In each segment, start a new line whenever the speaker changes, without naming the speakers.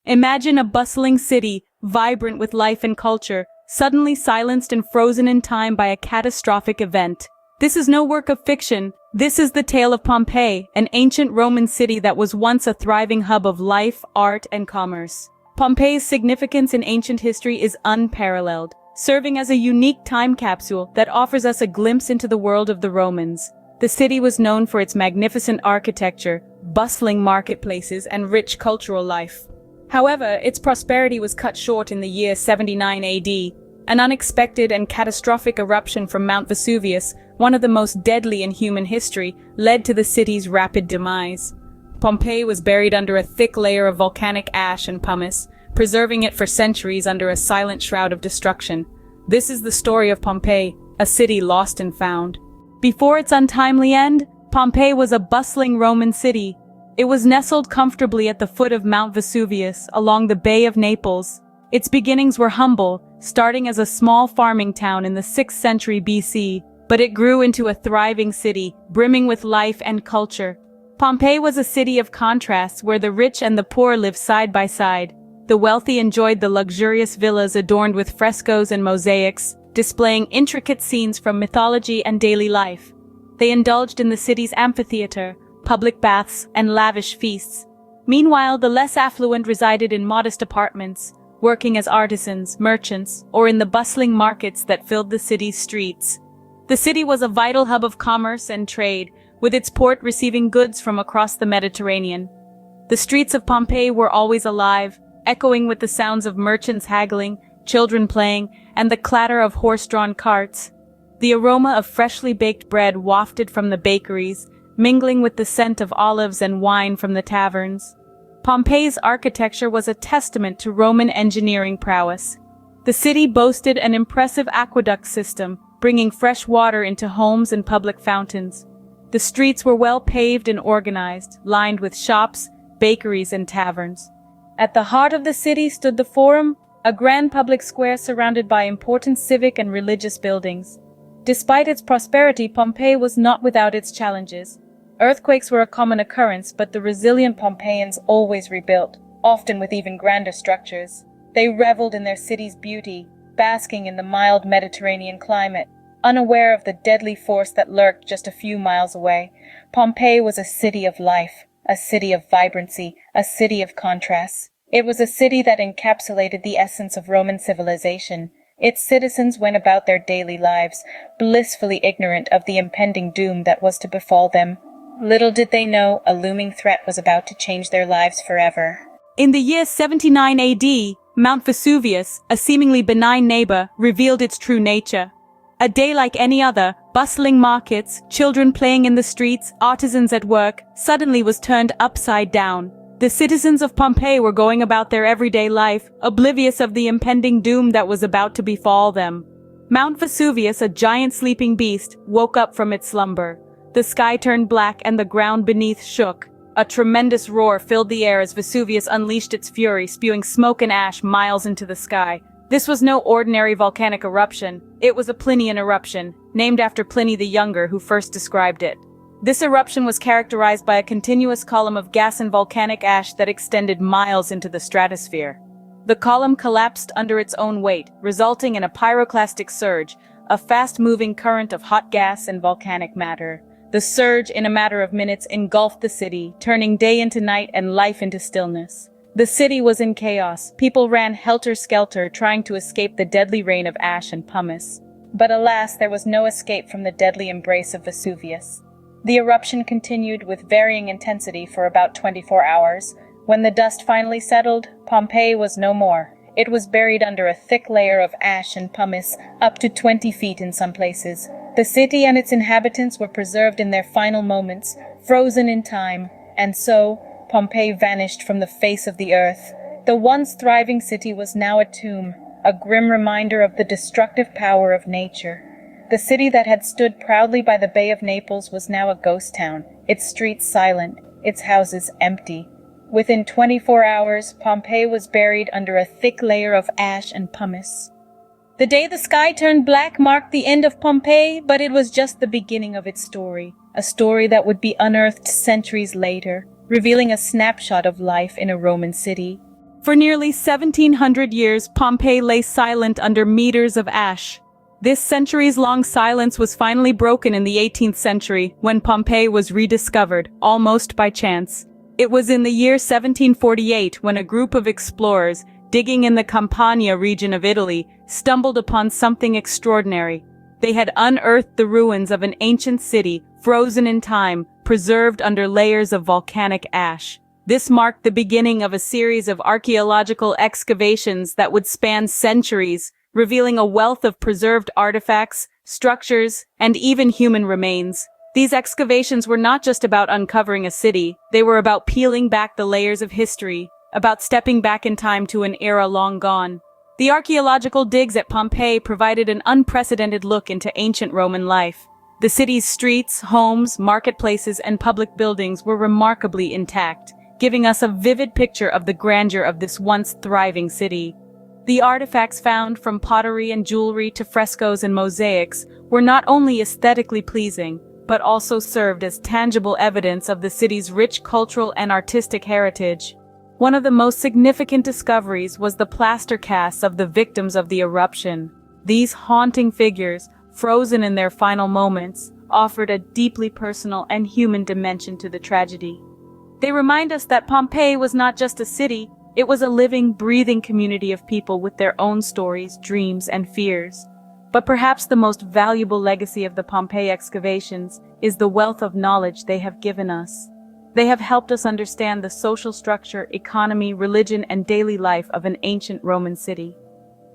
Imagine a bustling city, vibrant with life and culture, suddenly silenced and frozen in time by a catastrophic event. This is no work of fiction. This is the tale of Pompeii, an ancient Roman city that was once a thriving hub of life, art, and commerce. Pompeii's significance in ancient history is unparalleled, serving as a unique time capsule that offers us a glimpse into the world of the Romans. The city was known for its magnificent architecture, bustling marketplaces, and rich cultural life. However, its prosperity was cut short in the year 79 AD. An unexpected and catastrophic eruption from Mount Vesuvius, one of the most deadly in human history, led to the city's rapid demise. Pompeii was buried under a thick layer of volcanic ash and pumice, preserving it for centuries under a silent shroud of destruction. This is the story of Pompeii, a city lost and found. Before its untimely end, Pompeii was a bustling Roman city. It was nestled comfortably at the foot of Mount Vesuvius, along the Bay of Naples. Its beginnings were humble, starting as a small farming town in the 6th century BC, but it grew into a thriving city, brimming with life and culture. Pompeii was a city of contrasts where the rich and the poor lived side by side. The wealthy enjoyed the luxurious villas adorned with frescoes and mosaics, displaying intricate scenes from mythology and daily life. They indulged in the city's amphitheater, public baths, and lavish feasts. Meanwhile, the less affluent resided in modest apartments, working as artisans, merchants, or in the bustling markets that filled the city's streets. The city was a vital hub of commerce and trade, with its port receiving goods from across the Mediterranean. The streets of Pompeii were always alive, echoing with the sounds of merchants haggling, children playing, and the clatter of horse-drawn carts. The aroma of freshly baked bread wafted from the bakeries, mingling with the scent of olives and wine from the taverns. Pompeii's architecture was a testament to Roman engineering prowess. The city boasted an impressive aqueduct system, bringing fresh water into homes and public fountains. The streets were well paved and organized, lined with shops, bakeries, and taverns. At the heart of the city stood the Forum, a grand public square surrounded by important civic and religious buildings. Despite its prosperity, Pompeii was not without its challenges. Earthquakes were a common occurrence, but the resilient Pompeians always rebuilt, often with even grander structures. They reveled in their city's beauty, basking in the mild Mediterranean climate, unaware of the deadly force that lurked just a few miles away. Pompeii was a city of life, a city of vibrancy, a city of contrasts. It was a city that encapsulated the essence of Roman civilization. Its citizens went about their daily lives, blissfully ignorant of the impending doom that was to befall them. Little did they know a looming threat was about to change their lives forever. In the year 79 AD, Mount Vesuvius, a seemingly benign neighbor, revealed its true nature. A day like any other, bustling markets, children playing in the streets, artisans at work, suddenly was turned upside down. The citizens of Pompeii were going about their everyday life, oblivious of the impending doom that was about to befall them. Mount Vesuvius, a giant sleeping beast, woke up from its slumber. The sky turned black and the ground beneath shook. A tremendous roar filled the air as Vesuvius unleashed its fury, spewing smoke and ash miles into the sky. This was no ordinary volcanic eruption. It was a Plinian eruption, named after Pliny the Younger, who first described it. This eruption was characterized by a continuous column of gas and volcanic ash that extended miles into the stratosphere. The column collapsed under its own weight, resulting in a pyroclastic surge, a fast-moving current of hot gas and volcanic matter. The surge, in a matter of minutes, engulfed the city, turning day into night and life into stillness. The city was in chaos. People ran helter-skelter, trying to escape the deadly rain of ash and pumice. But alas, there was no escape from the deadly embrace of Vesuvius. The eruption continued with varying intensity for about 24 hours. When the dust finally settled, Pompeii was no more. It was buried under a thick layer of ash and pumice, up to 20 feet in some places. The city and its inhabitants were preserved in their final moments, frozen in time, and so Pompeii vanished from the face of the earth. The once thriving city was now a tomb, a grim reminder of the destructive power of nature. The city that had stood proudly by the Bay of Naples was now a ghost town, its streets silent, its houses empty. Within 24 hours, Pompeii was buried under a thick layer of ash and pumice. The day the sky turned black marked the end of Pompeii, but it was just the beginning of its story, a story that would be unearthed centuries later, revealing a snapshot of life in a Roman city. For nearly 1700 years, Pompeii lay silent under meters of ash. This centuries-long silence was finally broken in the 18th century when Pompeii was rediscovered, almost by chance. It was in the year 1748 when a group of explorers, digging in the Campania region of Italy, stumbled upon something extraordinary. They had unearthed the ruins of an ancient city, frozen in time, preserved under layers of volcanic ash. This marked the beginning of a series of archaeological excavations that would span centuries, revealing a wealth of preserved artifacts, structures, and even human remains. These excavations were not just about uncovering a city, they were about peeling back the layers of history, about stepping back in time to an era long gone. The archaeological digs at Pompeii provided an unprecedented look into ancient Roman life. The city's streets, homes, marketplaces, and public buildings were remarkably intact, giving us a vivid picture of the grandeur of this once thriving city. The artifacts found, from pottery and jewelry to frescoes and mosaics, were not only aesthetically pleasing, but also served as tangible evidence of the city's rich cultural and artistic heritage. One of the most significant discoveries was the plaster casts of the victims of the eruption. These haunting figures, frozen in their final moments, offered a deeply personal and human dimension to the tragedy. They remind us that Pompeii was not just a city, it was a living, breathing community of people with their own stories, dreams, and fears. But perhaps the most valuable legacy of the Pompeii excavations is the wealth of knowledge they have given us. They have helped us understand the social structure, economy, religion, and daily life of an ancient Roman city.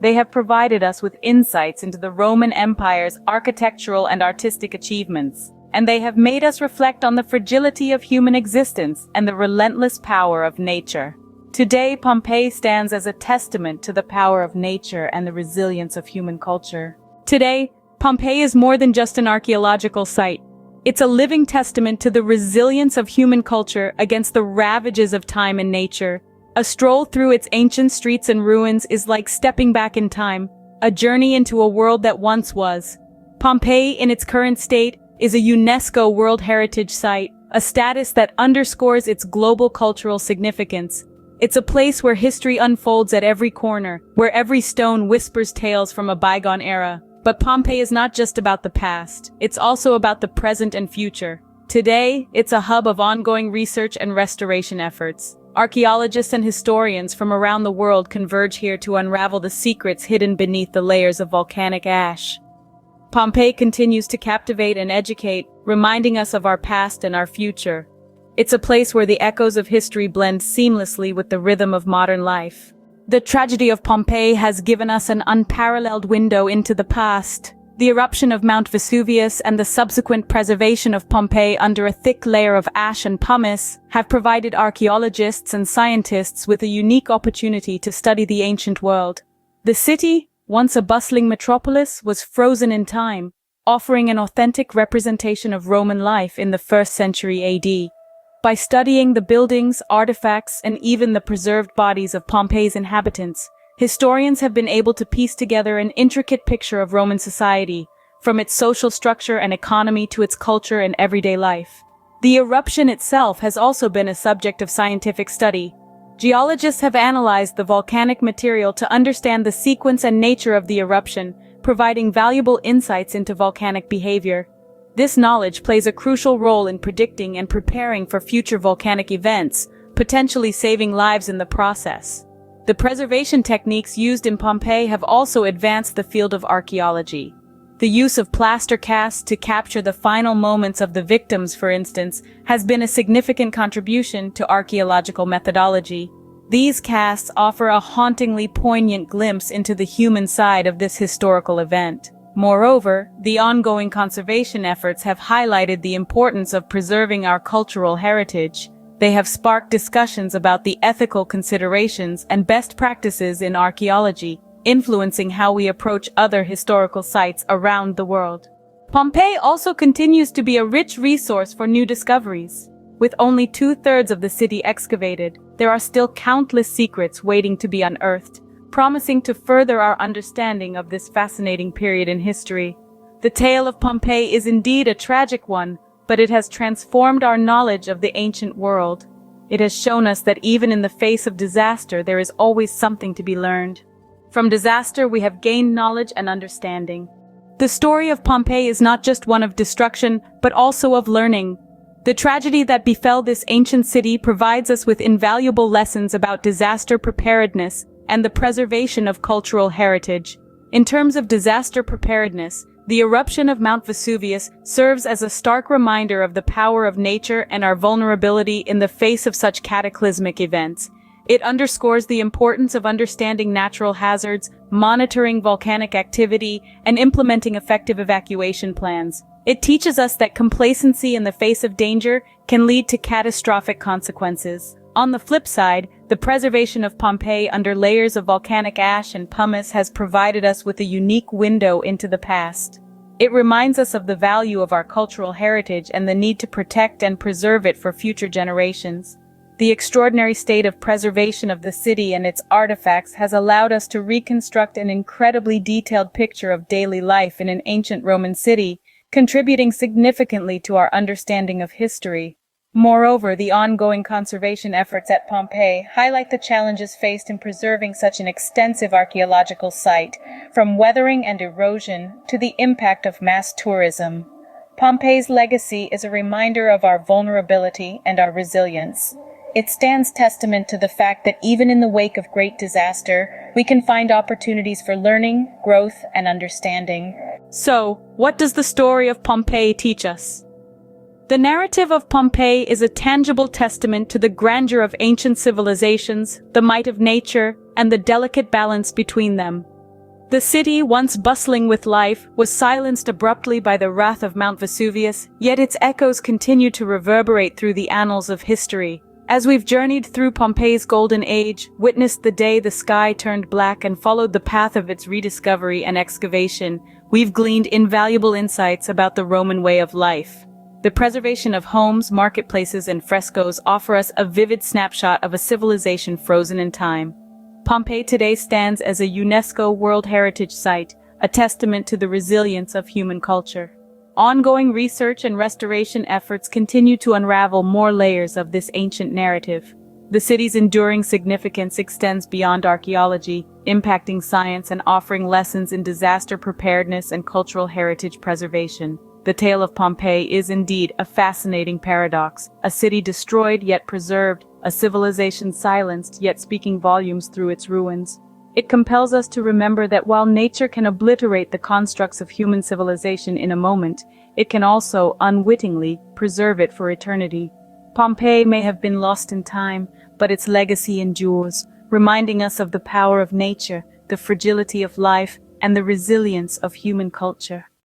They have provided us with insights into the Roman Empire's architectural and artistic achievements, and they have made us reflect on the fragility of human existence and the relentless power of nature. Today, Pompeii stands as a testament to the power of nature and the resilience of human culture. Today, Pompeii is more than just an archaeological site. It's a living testament to the resilience of human culture against the ravages of time and nature. A stroll through its ancient streets and ruins is like stepping back in time, a journey into a world that once was. Pompeii, in its current state, is a UNESCO World Heritage Site, a status that underscores its global cultural significance. It's a place where history unfolds at every corner, where every stone whispers tales from a bygone era. But Pompeii is not just about the past, it's also about the present and future. Today, it's a hub of ongoing research and restoration efforts. Archaeologists and historians from around the world converge here to unravel the secrets hidden beneath the layers of volcanic ash. Pompeii continues to captivate and educate, reminding us of our past and our future. It's a place where the echoes of history blend seamlessly with the rhythm of modern life. The tragedy of Pompeii has given us an unparalleled window into the past. The eruption of Mount Vesuvius and the subsequent preservation of Pompeii under a thick layer of ash and pumice have provided archaeologists and scientists with a unique opportunity to study the ancient world. The city, once a bustling metropolis, was frozen in time, offering an authentic representation of Roman life in the 1st century AD. By studying the buildings, artifacts, and even the preserved bodies of Pompeii's inhabitants, historians have been able to piece together an intricate picture of Roman society, from its social structure and economy to its culture and everyday life. The eruption itself has also been a subject of scientific study. Geologists have analyzed the volcanic material to understand the sequence and nature of the eruption, providing valuable insights into volcanic behavior. This knowledge plays a crucial role in predicting and preparing for future volcanic events, potentially saving lives in the process. The preservation techniques used in Pompeii have also advanced the field of archaeology. The use of plaster casts to capture the final moments of the victims, for instance, has been a significant contribution to archaeological methodology. These casts offer a hauntingly poignant glimpse into the human side of this historical event. Moreover, the ongoing conservation efforts have highlighted the importance of preserving our cultural heritage. They have sparked discussions about the ethical considerations and best practices in archaeology, influencing how we approach other historical sites around the world. Pompeii also continues to be a rich resource for new discoveries. With only 2/3 of the city excavated, there are still countless secrets waiting to be unearthed, promising to further our understanding of this fascinating period in history. The tale of Pompeii is indeed a tragic one, but it has transformed our knowledge of the ancient world. It has shown us that even in the face of disaster, there is always something to be learned. From disaster, we have gained knowledge and understanding. The story of Pompeii is not just one of destruction, but also of learning. The tragedy that befell this ancient city provides us with invaluable lessons about disaster preparedness and the preservation of cultural heritage. In terms of disaster preparedness, the eruption of Mount Vesuvius serves as a stark reminder of the power of nature and our vulnerability in the face of such cataclysmic events. It underscores the importance of understanding natural hazards, monitoring volcanic activity, and implementing effective evacuation plans. It teaches us that complacency in the face of danger can lead to catastrophic consequences. On the flip side, the preservation of Pompeii under layers of volcanic ash and pumice has provided us with a unique window into the past. It reminds us of the value of our cultural heritage and the need to protect and preserve it for future generations. The extraordinary state of preservation of the city and its artifacts has allowed us to reconstruct an incredibly detailed picture of daily life in an ancient Roman city, contributing significantly to our understanding of history. Moreover, the ongoing conservation efforts at Pompeii highlight the challenges faced in preserving such an extensive archaeological site, from weathering and erosion to the impact of mass tourism. Pompeii's legacy is a reminder of our vulnerability and our resilience. It stands testament to the fact that even in the wake of great disaster, we can find opportunities for learning, growth, and understanding. So, what does the story of Pompeii teach us? The narrative of Pompeii is a tangible testament to the grandeur of ancient civilizations, the might of nature, and the delicate balance between them. The city, once bustling with life, was silenced abruptly by the wrath of Mount Vesuvius, yet its echoes continue to reverberate through the annals of history. As we've journeyed through Pompeii's golden age, witnessed the day the sky turned black and followed the path of its rediscovery and excavation, we've gleaned invaluable insights about the Roman way of life. The preservation of homes, marketplaces, and frescoes offer us a vivid snapshot of a civilization frozen in time. Pompeii today stands as a UNESCO World Heritage Site, a testament to the resilience of human culture. Ongoing research and restoration efforts continue to unravel more layers of this ancient narrative. The city's enduring significance extends beyond archaeology, impacting science and offering lessons in disaster preparedness and cultural heritage preservation. The tale of Pompeii is indeed a fascinating paradox, a city destroyed yet preserved, a civilization silenced yet speaking volumes through its ruins. It compels us to remember that while nature can obliterate the constructs of human civilization in a moment, it can also, unwittingly, preserve it for eternity. Pompeii may have been lost in time, but its legacy endures, reminding us of the power of nature, the fragility of life, and the resilience of human culture.